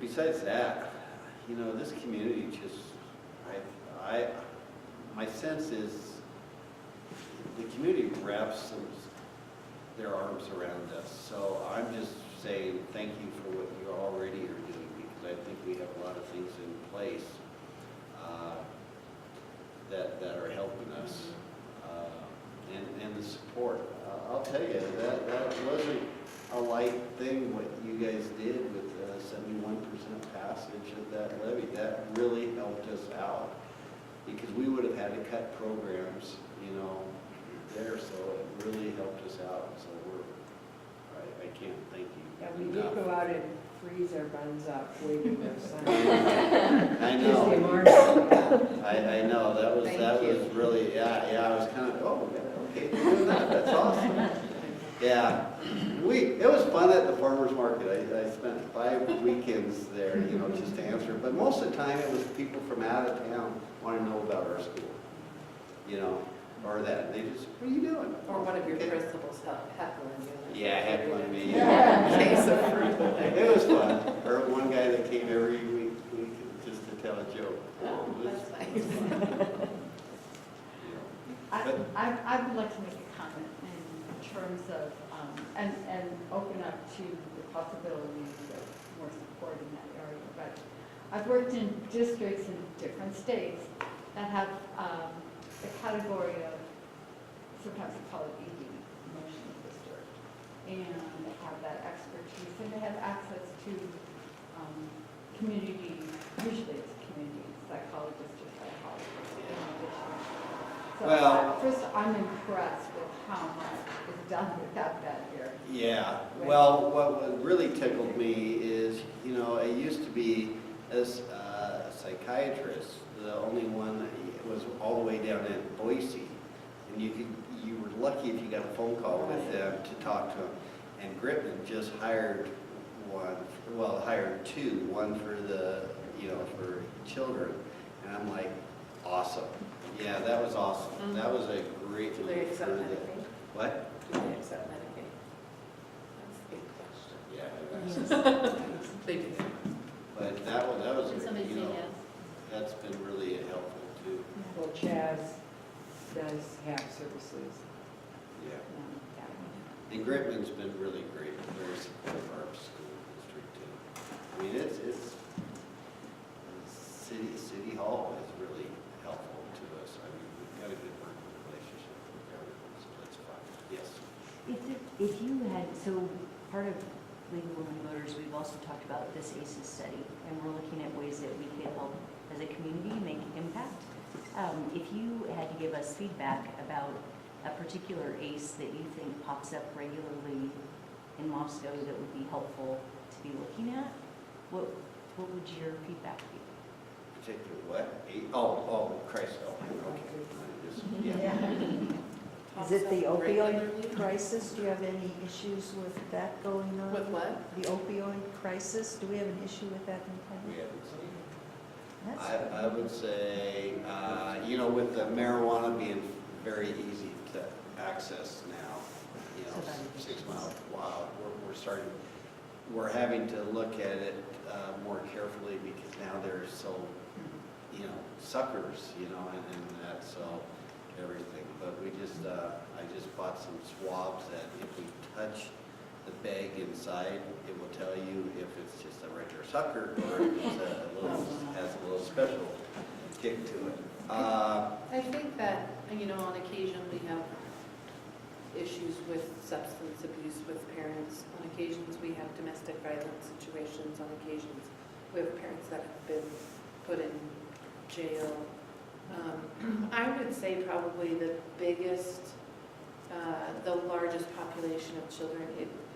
besides that, you know, this community just, my sense is the community wraps their arms around us. So I'm just saying thank you for what you already are doing, because I think we have a lot of things in place that are helping us, and the support. I'll tell you, that wasn't a light thing what you guys did with 71% passage of that levy. That really helped us out, because we would have had to cut programs, you know, there, so it really helped us out. So I can't thank you. Yeah, we did go out and freeze our buns up waving their signs. I know. Tuesday morning. I know, that was really, yeah, I was kind of, oh, okay, you're doing that, that's awesome. Yeah, it was fun at the farmer's market. I spent 5 weekends there, you know, just to answer. But most of the time it was people from out of town wanting to know about our school, you know, or that. They just, what are you doing? Or one of your principals heckling you. Yeah, heckling me. Yeah. Case of fruit. It was fun. Or one guy that came every week just to tell a joke. Oh, that's nice. I would like to make a comment in terms of, and open up to the possibilities of more support in that area. But I've worked in districts in different states that have the category of, sometimes they call it ED, emotional district. And they have that expertise, and they have access to community, usually it's community psychologists or psychologists in addition. So Well, first, I'm impressed with how much is done without that here. yeah, well, what really tickled me is, you know, I used to be as a psychiatrist, the only one that was all the way down in Boise, and you were lucky if you got a phone call with them to talk to them. And Gritman just hired hired 2, one for the, you know, for children, and I'm like, awesome. Yeah, that was awesome. Mm-hmm. That was a great Do they move accept for the- Medicaid? What? Do they accept Medicaid? That's a good question. Yeah, They do. but that was, Did somebody you say know, yes? that's been really helpful too. Well, Chaz does have services. Yeah. Yeah. And Gritman's been really great, very supportive of our school district too. I mean, it's City Hall is really helpful to us. I mean, we've got a good working relationship with everyone, so that's fine. Yes. If you had, so part of League of Women Voters, we've also talked about this ACES study, and we're looking at ways that we could help as a community make impact. If you had to give us feedback about a particular ACE that you think pops up regularly in Moscow that would be helpful to be looking at, what would your feedback be? Particular what? Oh, Christ, okay. Yeah. Is it the Regularly? opioid crisis? Do you have any issues with that going on? With what? The opioid crisis? Do we have an issue with that in We town? haven't seen it. That's- I would say, you know, with the marijuana being very easy to access now, you know, 6 miles, wow, we're having to look at it more carefully, because now they're so, you know, suckers, you know, and that, so everything. But we just, I just bought some swabs that if we touch the bag inside, it will tell you if it's just a regular sucker or if it's has a little special kick to it. I think that, you know, on occasion we have issues with substance abuse with parents. On occasions we have domestic violence situations. On occasions we have parents that have been put in jail. I would say probably the biggest, the largest population of children,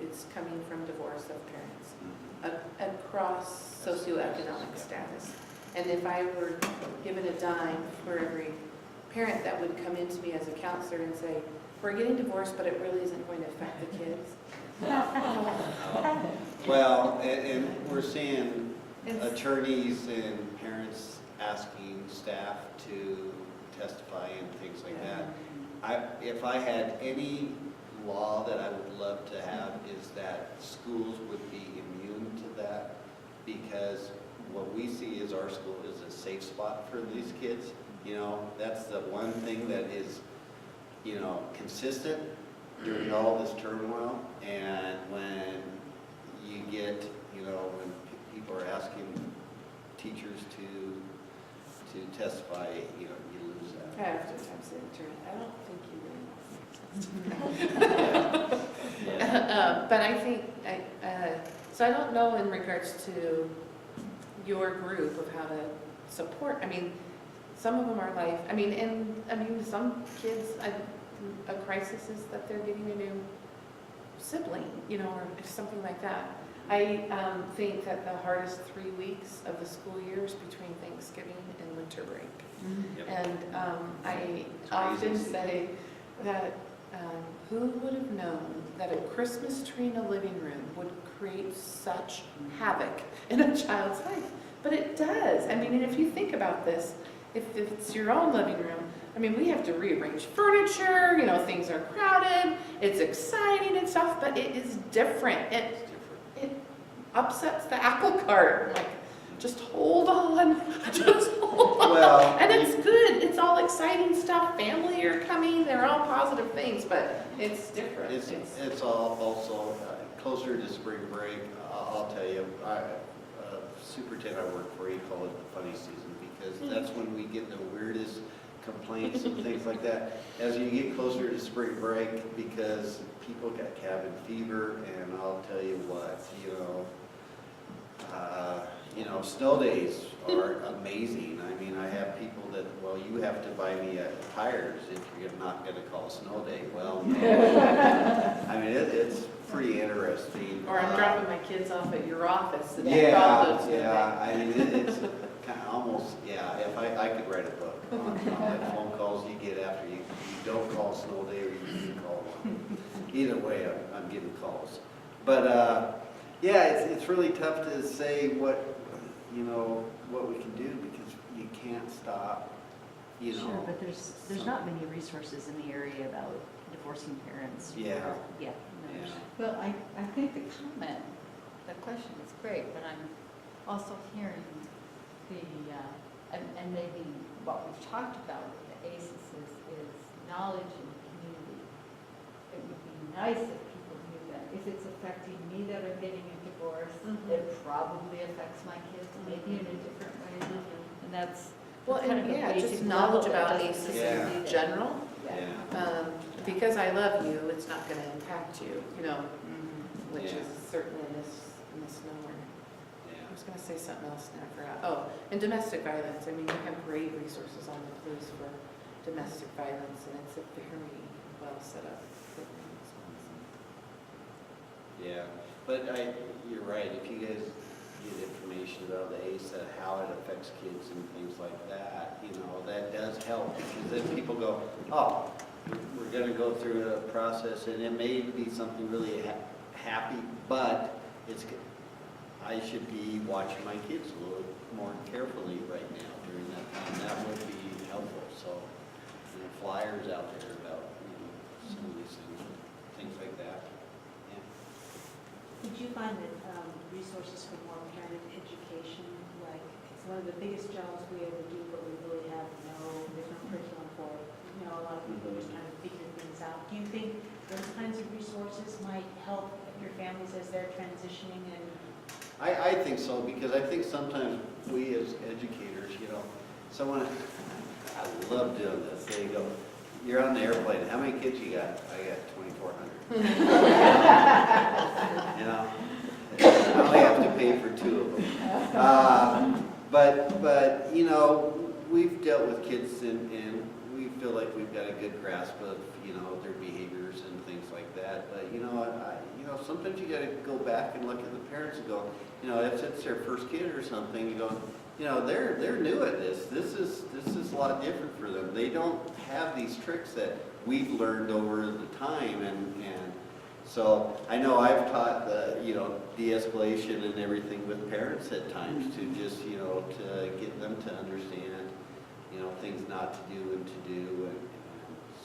it's coming from divorce of parents across socioeconomic status. And if I were given a dime for every parent that would come into me as a counselor and say, we're getting divorced, but it really isn't going to affect the kids. Well, and we're seeing attorneys and parents asking staff to testify and things like that. If I had any law that I would love to have, is that schools would be immune to that, because because what we see is our school is a safe spot for these kids. You know, that's the one thing that is, you know, consistent during all this turmoil. And when you get, you know, when people are asking teachers to testify, you know, you lose that. I have to say, I don't think you really know. Yeah. But I think, so I don't know in regards to your group of how to support, I mean, some of them are life, some kids, a crisis is that they're getting a new sibling, you know, or something like that. I think that the hardest 3 weeks of the school year is between Thanksgiving and winter break. Yep. And I It's often crazy. say that who would have known that a Christmas tree in a living room would create such havoc in a child's life? But it does. I mean, and if you think about this, if it's your own living room, I mean, we have to rearrange furniture, you know, things are crowded, it's exciting and stuff, but it is different. It upsets the apple cart. Like, just hold on, just hold on. Well, And it's good. It's all exciting stuff. Family are coming. They're all positive things, but it's different. It's all also closer to spring break. I'll tell you, superintendent I work for, he called it the funny season because that's when we get the weirdest complaints and things like that. As you get closer to spring break, because people got cabin fever, and I'll tell you what, snow days are amazing. I mean, I have people that, well, you have to buy me tires if you're not going to call snow day. Well, no. I mean, it's pretty interesting. Or I'm dropping my kids off at your office. And Yeah. I mean, it's kind of almost, if I could write a book on the phone calls you get after you don't call snow day or you do call one. Either way, I'm getting calls. But, it's really tough to say what we can do because you can't stop, Sure, but there's not many resources in the area about divorcing parents. Yeah. Yeah. No, there's- Well, I think the comment, the question is great, but I'm also hearing and maybe what we've talked about with the ACES is knowledge and community. It would be nice if people knew that if it's affecting me that are getting a divorce, it probably affects my kids, maybe in a different way. And that's Well, kind and of a just basic knowledge level that about doesn't ACES Yeah. in general. Yeah. Because I love you, it's not going to impact you, which Yeah. is certainly a misnomer. I Yeah. was going to say something else and I forgot. Oh, and domestic violence. I mean, we have great resources on the police for domestic violence, and it's a very well set up program as well. Yeah, but you're right, if you guys get information about the ACES, how it affects kids and things like that, that does help, because then people go, oh, we're gonna go through a process, and it may be something really happy, but I should be watching my kids a little more carefully right now during that time. That would be helpful, so, flyers out there about, some of these things like that. Yeah. Did you find that resources for more parent education, like, it's one of the biggest jobs we ever do, but we really there's no curriculum for it. A lot of people are just trying to figure things out. Do you think those kinds of resources might help your families as they're transitioning and? I think so, because I think sometimes we as educators, someone, I love doing this, they go, you're on the airplane, how many kids you got? I got 2,400. I only have to pay for 2 of them. But we've dealt with kids and we feel like we've got a good grasp of, their behaviors and things like that. But, sometimes you got to go back and look at the parents and go, if it's their first kid or something, you go, they're new at this. This is a lot different for them. They don't have these tricks that we've learned over the time, and so I know I've taught the de-escalation and everything with parents at times to just to get them to understand things not to do and to do and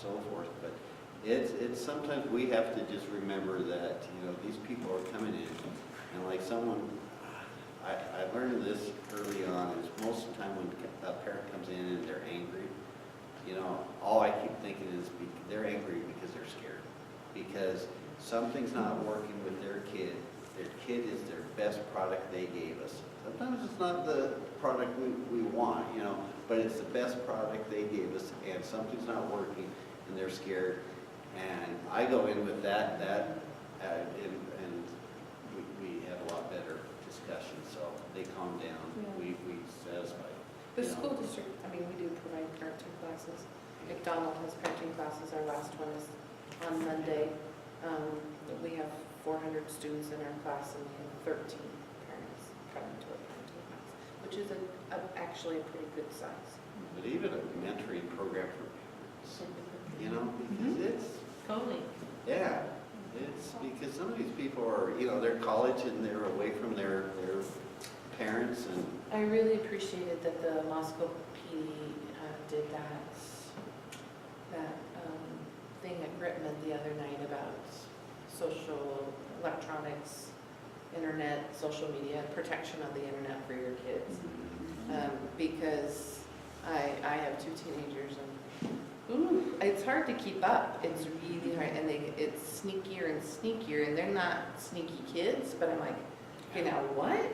so forth. But it's sometimes we have to just remember that these people are coming in, and like someone, I learned this early on, is most of the time when a parent comes in and they're angry, you know, all I keep thinking is they're angry because they're scared. Because something's not working with their kid. Their kid is their best product they gave us. Sometimes it's not the product we want, you know, but it's the best product they gave us, and something's not working, and they're scared. And I go in with that, and we have a lot better discussion, so they calm down, we satisfy. The you know. school district, I mean, we do provide parenting classes. McDonald has parenting classes, our last one is on Monday. We have 400 students in our class and we have 13 parents coming to a parenting class, which is actually a pretty good size. But even a mentoring program for parents, you know, because it's, Totally. yeah, it's because some of these people are, you know, they're college and they're away from their parents and. I really appreciated that the Moscow PD did that thing at Gritman the other night about social electronics, internet, social media, protection of the internet for your kids. Because I have 2 teenagers and it's hard to keep up. It's really hard, and it's sneakier and sneakier, and they're not sneaky kids, but I'm like, okay, now what?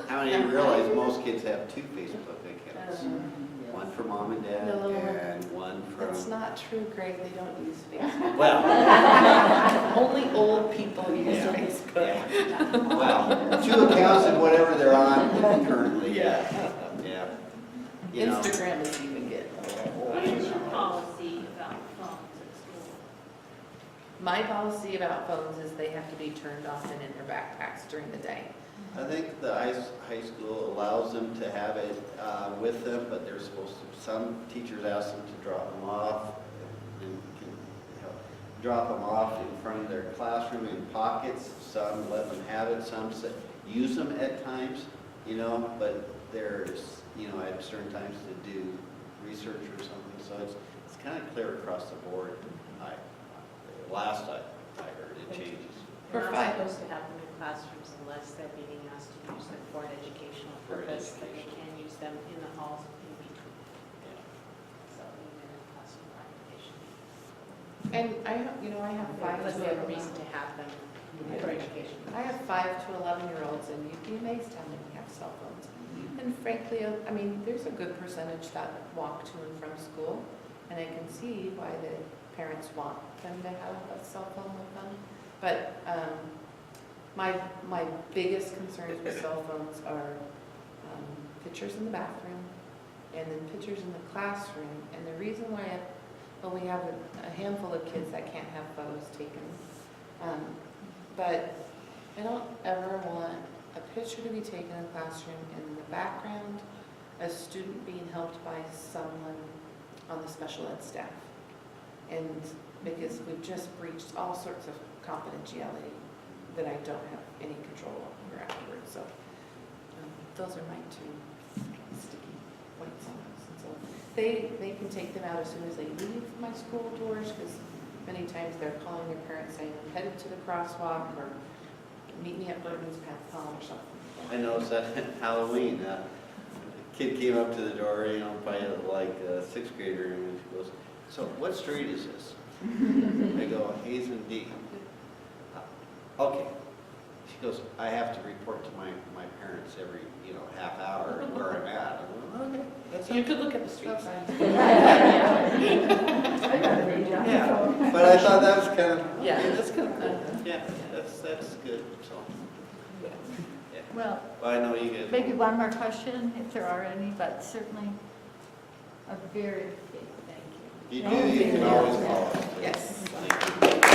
How many of you realize most kids have 2 Facebook accounts? One for mom and dad No. and one That's from. not true, Greg, they don't use Facebook. Well, Only old people use Yeah. Facebook. yeah. Well, 2 accounts and whatever they're on currently, yeah. Yeah. You know, Instagram is even good. What is your policy about phones at school? My policy about phones is they have to be turned off and in their backpacks during the day. I think the high school allows them to have it with them, but they're supposed to, some teachers ask them to drop them off, and can, you know, drop them off in front of their classroom in pockets. Some let them have it, some use them at times, you know, but there's, you know, at certain times to do research or something, so it's kind of clear across the board. Last I heard, it changes. For They're five. not supposed to have them in classrooms unless they're being asked to use them for an educational For purpose, but they education. can use them in the halls in between. So in their classroom application. And I have 5 Unless to they have a 11. reason to have them for education. I have 5 to 11-year-olds, and you'd be amazed how many have cell phones. And frankly, I mean, there's a good percentage that walk to and from school, and I can see why the parents want them to have a cell phone with them. But my biggest concerns with cell phones are pictures in the bathroom, and then pictures in the classroom. And the reason why, we have a handful of kids that can't have photos taken. But I don't ever want a picture to be taken in a classroom and in the background, a student being helped by someone on the special ed staff. And because we've just breached all sorts of confidentiality that I don't have any control over afterwards. So those are my 2 sticky points on this. And so they can take them out as soon as they leave my school doors, because many times they're calling their parents saying, I'm headed to the crosswalk, or meet me at Bergman's Path Pond or something. I noticed that at Halloween, a kid came up to the door, you know, probably like a 6th grader, and she goes, so what street is this? I go, Hazen D. Okay. She goes, I have to report to my parents every, you know, half hour where I'm at. I go, okay, that's You could look at the streets. Yeah, but I thought that was kind of, Yeah. that's kind of cool. Yeah, that's good, so. Yeah. Well, Well, I know you guys. maybe one more question, if there are any, but certainly a very big thank you. You do, you can always call us. Yes. Thank you.